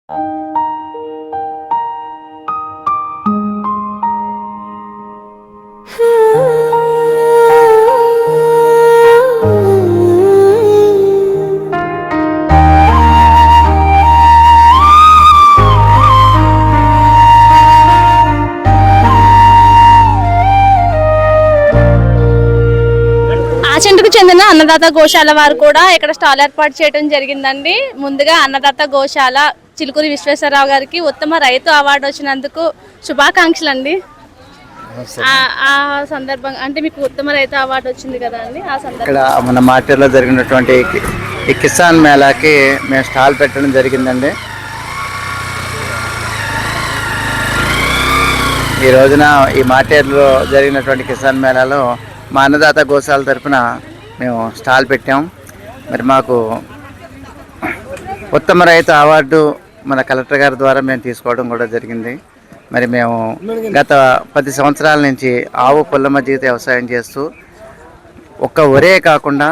ఆచంటకు చెందిన అన్నదాత గోశాల వారు కూడా ఇక్కడ స్టాల్ ఏర్పాటు చేయడం జరిగిందండి. ముందుగా అన్నదాత గోశాల చిలుకూరి విశ్వేశ్వరరావు గారికి ఉత్తమ రైతు అవార్డు వచ్చినందుకు శుభాకాంక్షలు అండి. ఆ సందర్భంగా అంటే మీకు ఉత్తమ రైతు అవార్డు వచ్చింది కదా అండి, ఆ సందర్భంగా ఇక్కడ మన మార్కెట్లో జరిగినటువంటి ఈ కిసాన్ మేళాకి మేము స్టాల్ పెట్టడం జరిగిందండి. ఈ రోజున ఈ మార్కెట్లో జరిగినటువంటి కిసాన్ మేళాలో మా అన్నదాత గోశాల తరఫున మేము స్టాల్ పెట్టాం. మరి మాకు ఉత్తమ రైతు అవార్డు మన కలెక్టర్ గారి ద్వారా మేము తీసుకోవడం కూడా జరిగింది. మరి మేము గత 10 సంవత్సరాల నుంచి ఆవు పుల్ల మజ్జిగ వ్యవసాయం చేస్తూ ఒక్క ఒరే కాకుండా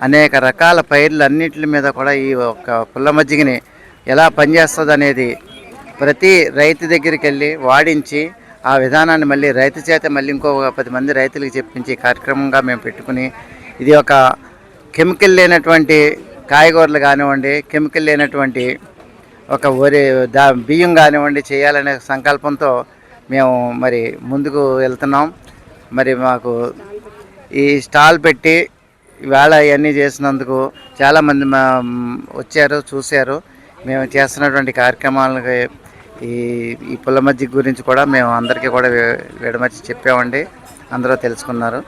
అనేక రకాల పైర్లన్నింటి మీద కూడా ఈ ఒక్క పుల్ల మజ్జిగని ఎలా పనిచేస్తుంది అనేది ప్రతి రైతు దగ్గరికి వెళ్ళి వాడించి ఆ విధానాన్ని మళ్ళీ రైతు చేత మళ్ళీ ఇంకో 10 మంది రైతులకు చెప్పించి కార్యక్రమంగా మేము పెట్టుకుని ఇది ఒక కెమికల్ లేనటువంటి కాయగూరలు కానివ్వండి, కెమికల్ లేనటువంటి ఒక బియ్యం కానివ్వండి చేయాలనే సంకల్పంతో మేము మరి ముందుకు వెళ్తున్నాం. మరి మాకు ఈ స్టాల్ పెట్టి ఇవాళ ఇవన్నీ చేసినందుకు చాలామంది వచ్చారు, చూశారు. మేము చేస్తున్నటువంటి కార్యక్రమాలకి ఈ పుల్ల మజ్జిగ గురించి కూడా మేము అందరికీ కూడా విడమర్చి చెప్పామండి. అందరూ తెలుసుకున్నారు.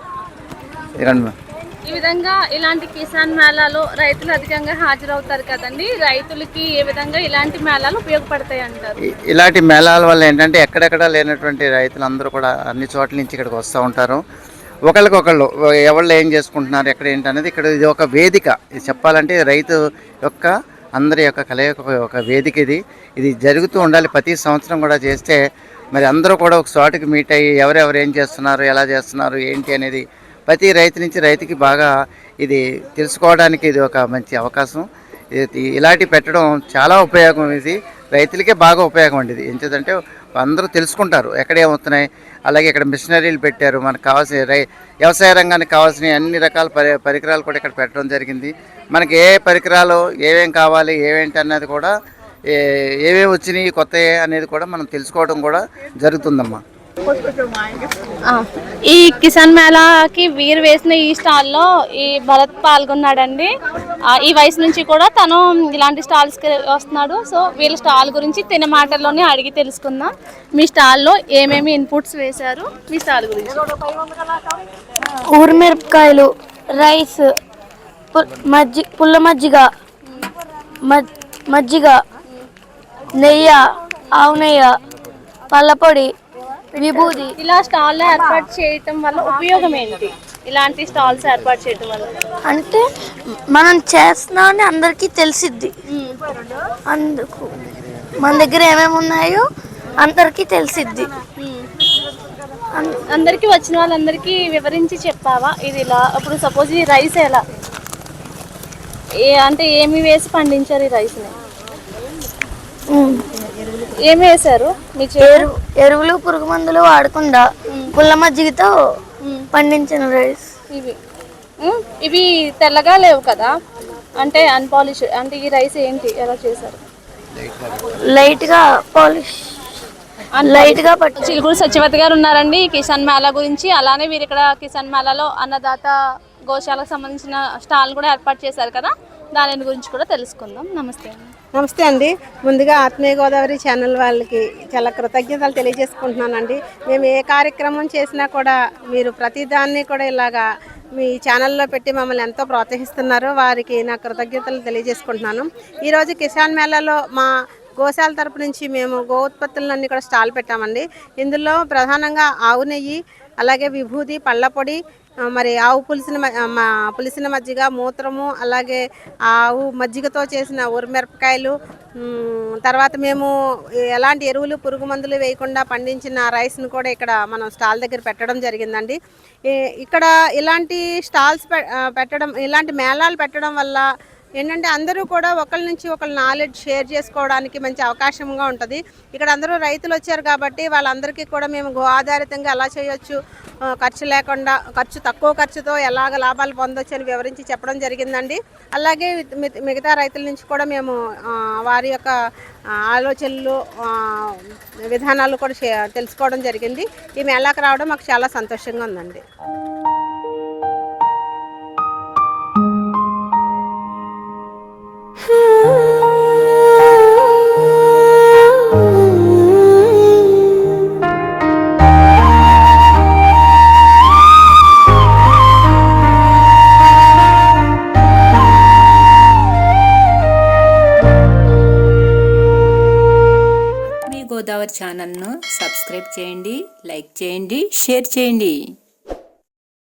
ఈ విధంగా ఇలాంటి కిసాన్ మేళాలో రైతులు అధికంగా హాజరవుతారు కదండి, రైతులకి ఏ విధంగా ఇలాంటి మేళాలు ఉపయోగపడతాయి అంటారు? ఇలాంటి మేళాల వల్ల ఏంటంటే ఎక్కడెక్కడ లేనటువంటి రైతులందరూ కూడా అన్ని చోట్ల నుంచి ఇక్కడికి వస్తూ ఉంటారు. ఒకళ్ళకొకళ్ళు ఎవళ్ళు ఏం చేసుకుంటున్నారు, ఎక్కడ ఏంటనేది ఇక్కడ ఇది ఒక వేదిక. ఇది చెప్పాలంటే రైతు యొక్క అందరి యొక్క కలయిక ఒక వేదిక. ఇది జరుగుతూ ఉండాలి. ప్రతి సంవత్సరం కూడా చేస్తే మరి అందరూ కూడా ఒక చోటుకి మీట్ అయ్యి ఎవరెవరు ఏం చేస్తున్నారు, ఎలా చేస్తున్నారు, ఏంటి అనేది ప్రతి రైతు నుంచి రైతుకి బాగా ఇది తెలుసుకోవడానికి ఇది ఒక మంచి అవకాశం. ఇలాంటి పెట్టడం చాలా ఉపయోగం. ఇది రైతులకే బాగా ఉపయోగం అండి. ఇది ఏంటంటే అందరూ తెలుసుకుంటారు ఎక్కడ ఏమవుతున్నాయి. అలాగే ఇక్కడ మిషనరీలు పెట్టారు. మనకు కావాల్సిన వ్యవసాయ రంగానికి కావాల్సిన అన్ని రకాల పరికరాలు కూడా ఇక్కడ పెట్టడం జరిగింది. మనకి ఏ పరికరాలు ఏమేం కావాలి, ఏమేంటి అన్నది కూడా ఏమేమి వచ్చినాయి కొత్త అనేది కూడా మనం తెలుసుకోవడం కూడా జరుగుతుందమ్మా. ఈ కిసాన్ మేళాకి వీరు వేసిన ఈ స్టాల్లో ఈ భరత్ పాల్గొన్నాడండి. ఈ వయసు నుంచి కూడా తను ఇలాంటి స్టాల్స్కి వస్తున్నాడు. సో వీళ్ళ స్టాల్ గురించి తిన మాటల్లోనే అడిగి తెలుసుకుందాం. మీ స్టాల్లో ఏమేమి ఇన్పుట్స్ వేశారు, మీ స్టాల్ గురించి? ఊరిమిరపకాయలు, రైస్, పుల్ల మజ్జిగ, మజ్జిగ, నెయ్యి, ఆవు నెయ్యి, పళ్ళపొడి, విభూది. ఇలా స్టాల్ ఏర్పాటు చేయటం వల్ల ఉపయోగం ఏంటి? ఇలాంటి స్టాల్స్ ఏర్పాటు చేయటం వల్ల అంటే మనం చేస్తున్నామని అందరికీ తెలిసిద్ది. అందుకు మన దగ్గర ఏమేమి ఉన్నాయో అందరికీ తెలిసిద్ది. అందరికి వచ్చిన వాళ్ళందరికీ వివరించి చెప్పావా ఇది ఇలా? ఇప్పుడు సపోజ్ ఈ రైస్ ఎలా అంటే ఏమి వేసి పండించారు ఈ రైస్ని? ఏమి వేశారు? ఎరువులు, పురుగు మందులు వాడకుండా పుల్ల మజ్జిగతో పండించిన రైస్. ఇవి తెల్లగా లేవు కదా, అంటే అన్పాలిష్. అంటే ఈ రైస్ ఏంటి, ఎలా చేశారు? లైట్ గా చిలుకూరు సత్యవతి గారు ఉన్నారండి కిసాన్ మేళా గురించి. అలానే వీరు ఇక్కడ కిసాన్ మేళాలో అన్నదాత గోశాలకు సంబంధించిన స్టాల్ కూడా ఏర్పాటు చేశారు కదా, దాని గురించి కూడా తెలుసుకుందాం. నమస్తే. నమస్తే అండి. ముందుగా ఆత్మీయ గోదావరి ఛానల్ వాళ్ళకి చాలా కృతజ్ఞతలు తెలియజేసుకుంటున్నానండి. మేము ఏ కార్యక్రమం చేసినా కూడా మీరు ప్రతిదాన్ని కూడా ఇలాగా మీ ఛానల్లో పెట్టి మమ్మల్ని ఎంతో ప్రోత్సహిస్తున్నారు. వారికి నా కృతజ్ఞతలు తెలియజేసుకుంటున్నాను. ఈరోజు కిసాన్ మేళాలో మా గోశాల తరపు నుంచి మేము గో ఉత్పత్తులన్నీ కూడా స్టాల్ పెట్టామండి. ఇందులో ప్రధానంగా ఆవు నెయ్యి, అలాగే విభూది, పళ్ళపొడి, మరి ఆవు పులిసిన మజ్జిగ, మూత్రము, అలాగే ఆవు మజ్జిగతో చేసిన ఊరిమిరపకాయలు, తర్వాత మేము ఎలాంటి ఎరువులు, పురుగు మందులు వేయకుండా పండించిన రైస్ను కూడా ఇక్కడ మనం స్టాల్ దగ్గర పెట్టడం జరిగిందండి. ఇక్కడ ఇలాంటి స్టాల్స్ పెట్టడం, ఇలాంటి మేళాలు పెట్టడం వల్ల ఏంటంటే అందరూ కూడా ఒకరి నుంచి ఒకరు నాలెడ్జ్ షేర్ చేసుకోవడానికి మంచి అవకాశంగా ఉంటుంది. ఇక్కడ అందరూ రైతులు వచ్చారు కాబట్టి వాళ్ళందరికీ కూడా మేము గో ఆధారితంగా ఎలా చేయొచ్చు, ఖర్చు లేకుండా తక్కువ ఖర్చుతో ఎలాగ లాభాలు పొందొచ్చు అని వివరించి చెప్పడం జరిగిందండి. అలాగే మిగతా రైతుల నుంచి కూడా మేము వారి యొక్క ఆలోచనలు, విధానాలు కూడా తెలుసుకోవడం జరిగింది. ఈ మేళాకు రావడం మాకు చాలా సంతోషంగా ఉందండి. గోదావరి ఛానల్ను సబ్స్క్రైబ్ చేయండి, లైక్ చేయండి, షేర్ చేయండి.